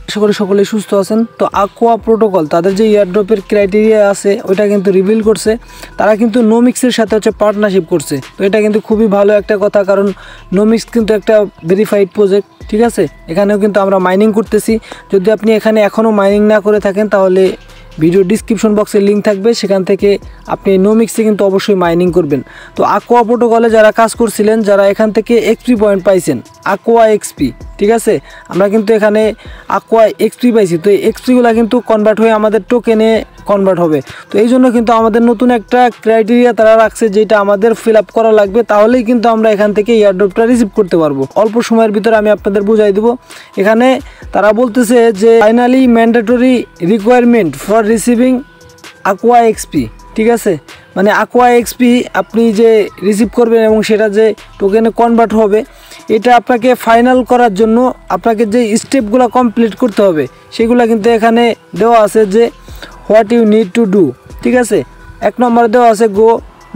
আশা করি সকলেই সুস্থ আছেন। তো আকোয়া প্রোটোকল তাদের যে এয়ারড্রপের ক্রাইটেরিয়া আছে ওইটা কিন্তু রিভিল করছে। তারা কিন্তু নোমিক্সের সাথে পার্টনারশিপ করছে। তো এটা কিন্তু খুবই ভালো একটা কথা, কারণ নোমিক্স কিন্তু একটা ভেরিফাইড প্রজেক্ট, ঠিক আছে। এখানেও কিন্তু আমরা মাইনিং করতেছি। যদি আপনি এখানে এখনও মাইনিং না করে থাকেন তাহলে ভিডিও ডিসক্রিপশন বক্সে লিঙ্ক থাকবে, সেখান থেকে আপনি নোমিক্সে কিন্তু অবশ্যই মাইনিং করবেন। তো আকোয়া প্রোটোকলে যারা কাজ করছিলেন, যারা এখান থেকে এক্সপি পয়েন্ট পাইছেন, আকোয়া এক্সপি, ঠিক আছে, আমরা কিন্তু এখানে আকোয়া এক্সপি পাইছি। তো এই এক্সপিগুলো কিন্তু কনভার্ট হয়ে আমাদের টোকেনে কনভার্ট হবে। তো এই জন্য কিন্তু আমাদের নতুন একটা ক্রাইটেরিয়া তারা রাখছে, যেটা আমাদের ফিল আপ করা লাগবে, তাহলেই কিন্তু আমরা এখান থেকে এয়ারড্রপটা রিসিভ করতে পারবো। অল্প সময়ের ভিতরে আমি আপনাদের বুঝাই দেবো। এখানে তারা বলতেছে যে finally mandatory requirement for receiving aqua XP, ঠিক আছে। মানে আকোয়া এক্সপি আপনি যে রিসিভ করবেন এবং সেটা যে টোকেনে কনভার্ট হবে, এটা আপনাকে ফাইনাল করার জন্য আপনাকে যে স্টেপগুলো কমপ্লিট করতে হবে সেগুলো কিন্তু এখানে দেওয়া আছে, যে what you need to do, ঠিক আছে। 1 নম্বরে দেওয়া আছে গো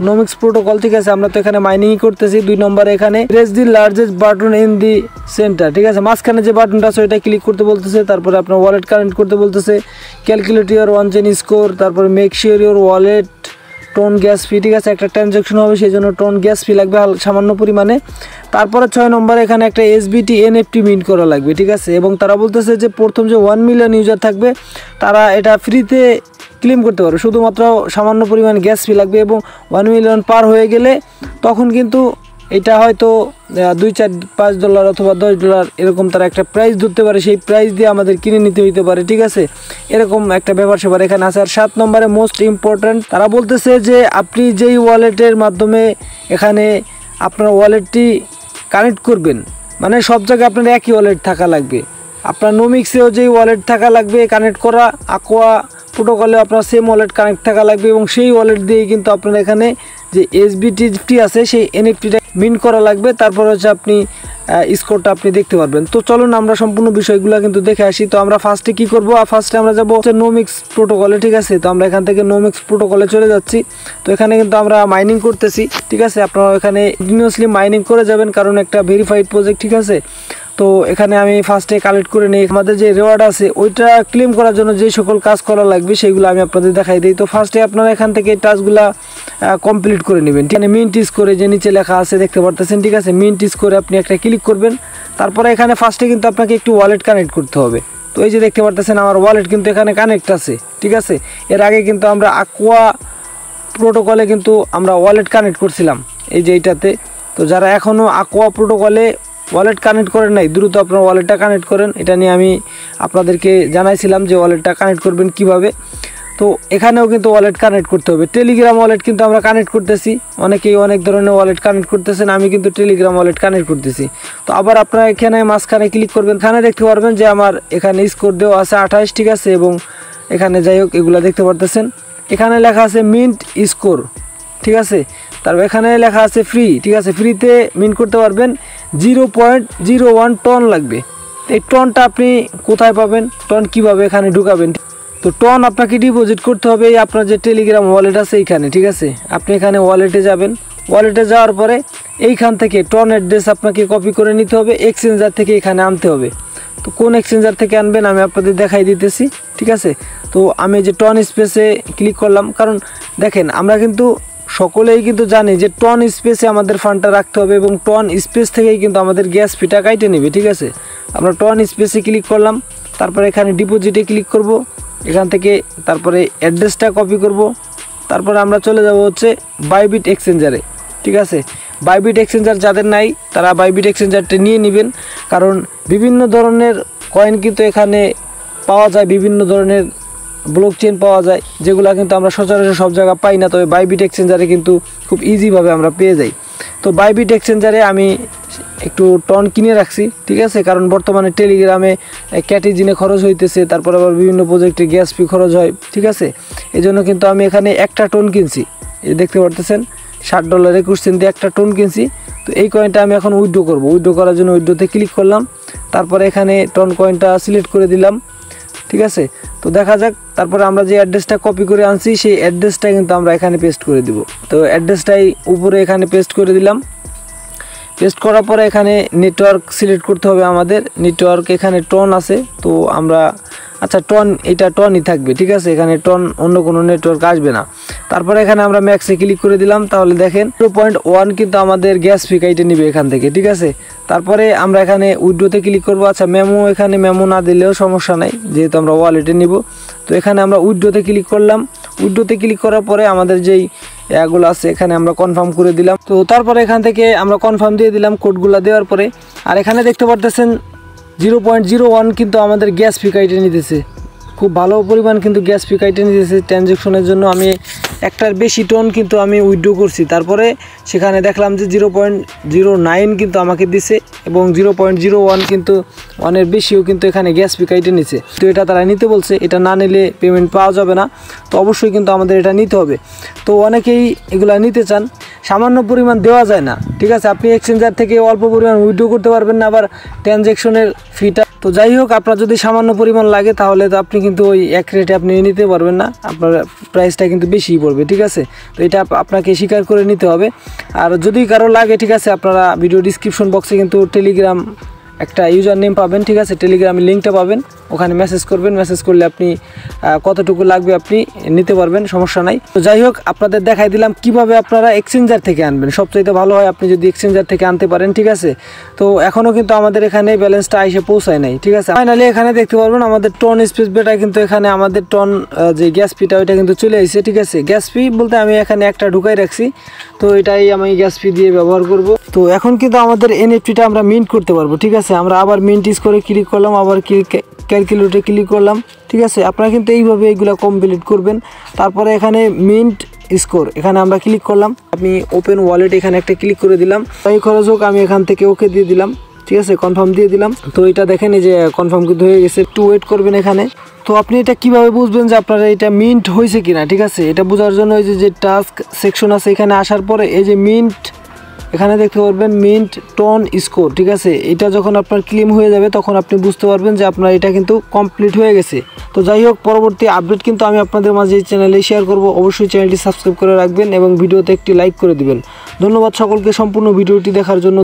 নোমিক্স প্রোটোকল, ঠিক আছে। আমরা তো এখানে মাইনিংই করতেছি। 2 নম্বরে এখানে press the largest button in the centre, ঠিক আছে। মাঝখানে যে বাটনটা আছে ওইটা ক্লিক করতে বলতেছে। তারপরে আপনার ওয়ালেট কানেক্ট করতে বলতেছে, calculate your one chain score, তারপরে make sure your wallet tone gas fee, ঠিক আছে। একটা ট্রানজ্যাকশন হবে, সেই জন্য টোন গ্যাস ফি লাগবে সামান্য পরিমাণে। তারপরে 6 নম্বরে এখানে একটা এসবিটি এনএফটি মিন্ট করা লাগবে, ঠিক আছে। এবং তারা বলতেছে যে প্রথম যে 1 মিলিয়ন ইউজার থাকবে তারা এটা ফ্রিতে ক্লেম করতে পারবে, শুধুমাত্র সামান্য পরিমাণ গ্যাস ফি লাগবে। এবং 1 মিলিয়ন পার হয়ে গেলে তখন কিন্তু এটা হয়তো $2-4-5 অথবা $10 এরকম তারা একটা প্রাইস ধরতে পারে, সেই প্রাইস দিয়ে আমাদের কিনে নিতে হইতে পারে, ঠিক আছে। এরকম একটা ব্যাপার সেবার এখানে আছে। আর 7 নম্বরে মোস্ট ইম্পর্ট্যান্ট, তারা বলতেছে যে আপনি যেই ওয়ালেটের মাধ্যমে এখানে আপনার ওয়ালেটটি কানেক্ট করবেন, মানে সব জায়গায় আপনার একই ওয়ালেট থাকা লাগবে। আপনার নোমিক্সেও যেই ওয়ালেট থাকা লাগবে কানেক্ট করা, আকোয়া প্রোটোকলে আপনার সেম ওয়ালেট কানেক্ট থাকা লাগবে, এবং সেই ওয়ালেট দিয়েই কিন্তু আপনার এখানে যে এসবিটি আছে সেই এনএফটিটা মিন্ট করা লাগবে। তারপর হচ্ছে আপনি স্কোরটা আপনি দেখতে পারবেন। তো চলুন আমরা সম্পূর্ণ বিষয়গুলো কিন্তু দেখে আসি। তো আমরা ফার্স্টে কি করব, ফার্স্টে আমরা যাবো নোমিক্স প্রোটোকলে, ঠিক আছে। তো আমরা এখান থেকে নোমিক্স প্রোটোকলে চলে যাচ্ছি। তো এখানে কিন্তু আমরা মাইনিং করতেছি, ঠিক আছে। আপনারা এখানে কন্টিনিউয়াসলি মাইনিং করে যাবেন, কারণ একটা ভেরিফাইড প্রজেক্ট, ঠিক আছে। তো এখানে আমি ফার্স্টে কালেক্ট করে নিই। আমাদের যে রিওয়ার্ড আছে ওইটা ক্লেম করার জন্য যে সকল কাজ করা লাগবে সেইগুলো আমি আপনাদের দেখাই দিই। তো ফার্স্টে আপনারা এখান থেকে টাস্কগুলো কমপ্লিট করে নেবেন। এখানে মিন্ট করে যে নিচে লেখা আছে দেখতে পারতেছেন, ঠিক আছে। মিন্ট করে আপনি একটা ক্লিক করবেন। তারপরে এখানে ফার্স্টে কিন্তু আপনাকে একটু ওয়ালেট কানেক্ট করতে হবে। তো এই যে দেখতে পারতেছেন আমার ওয়ালেট কিন্তু এখানে কানেক্ট আছে, ঠিক আছে। এর আগে কিন্তু আমরা আকোয়া প্রোটোকলে কিন্তু আমরা ওয়ালেট কানেক্ট করছিলাম, এই যে এইটাতে। তো যারা এখনও আকোয়া প্রোটোকলে ওয়ালেট কানেক্ট করেন নাই, দ্রুত আপনার ওয়ালেটটা কানেক্ট করেন। এটা নিয়ে আমি আপনাদেরকে জানাইছিলাম যে ওয়ালেটটা কানেক্ট করবেন কিভাবে। তো এখানেও কিন্তু ওয়ালেট কানেক্ট করতে হবে। টেলিগ্রাম ওয়ালেট কিন্তু আমরা কানেক্ট করতেছি, অনেকেই অনেক ধরনের ওয়ালেট কানেক্ট করতেছেন, আমি কিন্তু টেলিগ্রাম ওয়ালেট কানেক্ট করতেছি। তো আবার আপনারা এখানে মাঝখানে ক্লিক করবেন, এখানে দেখতে পারবেন যে আমার এখানে স্কোর দেওয়া আছে 28, ঠিক আছে। এবং এখানে যাই হোক এগুলো দেখতে পারতেছেন, এখানে লেখা আছে মিন্ট স্কোর, ঠিক আছে। তারপর এখানে লেখা আছে ফ্রি, ঠিক আছে। ফ্রিতে মিন্ট করতে পারবেন। 0.01 টন লাগবে। এই টনটা আপনি কোথায় পাবেন, টন কিভাবে এখানে ঢুকাবেন? তো টন আপনাকে ডিপোজিট করতে হবে আপনার যে টেলিগ্রাম ওয়ালেট আছে এইখানে, ঠিক আছে। আপনি এখানে ওয়ালেটে যাবেন, ওয়ালেটে যাওয়ার পরে এইখান থেকে টন অ্যাড্রেস আপনাকে কপি করে নিতে হবে, এক্সচেঞ্জার থেকে এখানে আনতে হবে। তো কোন এক্সচেঞ্জার থেকে আনবেন আমি আপনাদের দেখাই দিতেছি, ঠিক আছে। তো আমি যে টন স্পেসে ক্লিক করলাম, কারণ দেখেন আমরা কিন্তু সকলেই কিন্তু জানি যে টন স্পেসে আমাদের ফান্ডটা রাখতে হবে, এবং টন স্পেস থেকেই কিন্তু আমাদের গ্যাস ফিটা কাইটে নেবে, ঠিক আছে। আমরা টন স্পেসে ক্লিক করলাম, তারপরে এখানে ডিপোজিটে ক্লিক করব, এখান থেকে তারপরে অ্যাড্রেসটা কপি করব, তারপরে আমরা চলে যাব হচ্ছে বাইবিট এক্সচেঞ্জারে, ঠিক আছে। বাইবিট এক্সচেঞ্জার যাদের নাই তারা বাইবিট এক্সচেঞ্জারটা নিয়ে নেবেন, কারণ বিভিন্ন ধরনের কয়েন কিন্তু এখানে পাওয়া যায়, বিভিন্ন ধরনের ব্লক চেন পাওয়া যায়, যেগুলো কিন্তু আমরা সচরাচর সব জায়গায় পাই না। তবে বাইবিট এক্সচেঞ্জারে কিন্তু খুব ইজিভাবে আমরা পেয়ে যাই। তো বাইবিট এক্সচেঞ্জারে আমি একটু টন কিনে রাখছি, ঠিক আছে। কারণ বর্তমানে টেলিগ্রামে ক্যাটিজিনে খরচ হইতেছে, তারপরে আবার বিভিন্ন প্রজেক্টে গ্যাস ফি খরচ হয়, ঠিক আছে। এই জন্য কিন্তু আমি এখানে একটা টন কিনছি, এই দেখতে পারতেছেন $60.21 দিয়ে একটা টন কিনছি। তো এই কয়েনটা আমি এখন উইথড্র করব। উইথড্র করার জন্য উইথড্রোতে ক্লিক করলাম, তারপরে এখানে টন কয়েনটা সিলেক্ট করে দিলাম, ঠিক আছে। তো দেখা যাক, তারপরে আমরা যে অ্যাড্রেসটা কপি করে আনছি সেই অ্যাড্রেসটা কিন্তু আমরা এখানে পেস্ট করে দিব। তো অ্যাড্রেসটাই উপরে এখানে পেস্ট করে দিলাম। পেস্ট করার পরে এখানে নেটওয়ার্ক সিলেক্ট করতে হবে আমাদের। নেটওয়ার্ক এখানে টন আছে, তো আমরা আচ্ছা টন, এটা টনই থাকবে, ঠিক আছে। এখানে টন, অন্য কোনো নেটওয়ার্ক আসবে না। তারপরে এখানে আমরা ম্যাক্সে ক্লিক করে দিলাম, তাহলে দেখেন 0.1 কিন্তু আমাদের গ্যাস ফি কাইটে নিবে এখান থেকে, ঠিক আছে। তারপরে আমরা এখানে উইথড্রোতে ক্লিক করব। আচ্ছা মেমো, এখানে মেমো না দিলেও সমস্যা নাই, যেহেতু আমরা ওয়ালেটে নিব। তো এখানে আমরা উইথড্রোতে ক্লিক করলাম। উইথড্রোতে ক্লিক করার পরে আমাদের যেই এগুলো আছে এখানে আমরা কনফার্ম করে দিলাম। তো তারপরে এখান থেকে আমরা কনফার্ম দিয়ে দিলাম কোডগুলো দেওয়ার পরে। আর এখানে দেখতে পারতেছেন 0.01 কিন্তু আমাদের গ্যাস ফি কাইটে নিতেছে, খুব ভালো পরিমাণ কিন্তু গ্যাস ফি কাইটে নিতেছে। ট্রানজ্যাকশনের জন্য আমি একটার বেশি টন কিন্তু আমি উইথড্র করছি। তারপরে সেখানে দেখলাম যে 0.09 কিন্তু আমাকে দিছে এবং 0.01 কিন্তু অনেক বেশিও কিন্তু এখানে গ্যাস ফি কাইটে নিছে। তো এটা তারা নিতে বলছে, এটা না নিলে পেমেন্ট পাওয়া যাবে না। তো অবশ্যই কিন্তু আমাদের এটা নিতে হবে। তো অনেকেই এগুলা নিতে চান, সামান্য পরিমাণ দেওয়া যায় না, ঠিক আছে। আপনি এক্সচেঞ্জার থেকে অল্প পরিমাণ উইথড্র করতে পারবেন না, আবার ট্রানজ্যাকশনের ফিটা। তো যাই হোক, আপনার যদি সামান্য পরিমাণ লাগে তাহলে তো আপনি কিন্তু ওই এক রেটে আপনি নিতে পারবেন না, আপনার প্রাইসটা কিন্তু বেশিই পড়বে, ঠিক আছে। তো এটা আপনাকে স্বীকার করে নিতে হবে। আর যদি কারো লাগে, ঠিক আছে, আপনারা ভিডিও ডিসক্রিপশন বক্সে কিন্তু টেলিগ্রাম একটা ইউজার নেম পাবেন, ঠিক আছে। টেলিগ্রামের লিঙ্কটা পাবেন, ওখানে মেসেজ করবেন। মেসেজ করলে আপনি কতটুকু লাগবে আপনি নিতে পারবেন, সমস্যা নাই। তো যাই হোক, আপনাদের দেখাই দিলাম কিভাবে আপনারা এক্সচেঞ্জার থেকে আনবেন। সবচাইতে ভালো হয় আপনি যদি এক্সচেঞ্জার থেকে আনতে পারেন, ঠিক আছে। তো এখনও কিন্তু আমাদের এখানে ব্যালেন্সটা এসে পৌঁছায় নাই, ঠিক আছে। ফাইনালি এখানে দেখতে পারবেন আমাদের টন স্পেস বেটা কিন্তু এখানে আমাদের টন যে গ্যাস ফিটা ওইটা কিন্তু চলে আসছে, ঠিক আছে। গ্যাস ফি বলতে আমি এখানে একটা ঢুকাই রাখছি, তো এটাই আমি গ্যাস ফি দিয়ে ব্যবহার করব। তো এখন কিন্তু আমাদের এনএফটিটা আমরা মিন্ট করতে পারবো, ঠিক আছে। আমরা আবার মিন্ট করে ক্লিক করলাম, আবার ক্যালকুলেটরে ক্লিক করলাম, ঠিক আছে। আপনারা কিন্তু এইভাবে এইগুলো কমপ্লিট করবেন। তারপরে এখানে মিন্ট স্কোর এখানে আমরা ক্লিক করলাম। আমি ওপেন ওয়ালেট এখানে একটা ক্লিক করে দিলাম। এই খরচ হোক, আমি এখান থেকে ওকে দিয়ে দিলাম, ঠিক আছে, কনফার্ম দিয়ে দিলাম। তো এটা দেখেন এই যে কনফার্ম কিন্তু হয়ে গেছে। একটু ওয়েট করবেন এখানে। তো আপনি এটা কিভাবে বুঝবেন যে আপনারা এটা মিন্ট হয়েছে কিনা, ঠিক আছে। এটা বোঝার জন্য এই যে টাস্ক সেকশন আছে, এখানে আসার পরে এই যে মিন্ট এখানে দেখতে পারবেন মিন্ট টন স্কোর, ঠিক আছে। এটা যখন আপনার ক্লেম হয়ে যাবে তখন আপনি বুঝতে পারবেন যে আপনার এটা কিন্তু কমপ্লিট হয়ে গেছে। তো যাই হোক, পরবর্তী আপডেট কিন্তু আমি আপনাদের মাঝে এই চ্যানেলে শেয়ার করব। অবশ্যই চ্যানেলটি সাবস্ক্রাইব করে রাখবেন এবং ভিডিওতে একটি লাইক করে দিবেন। ধন্যবাদ সকলকে সম্পূর্ণ ভিডিওটি দেখার জন্য।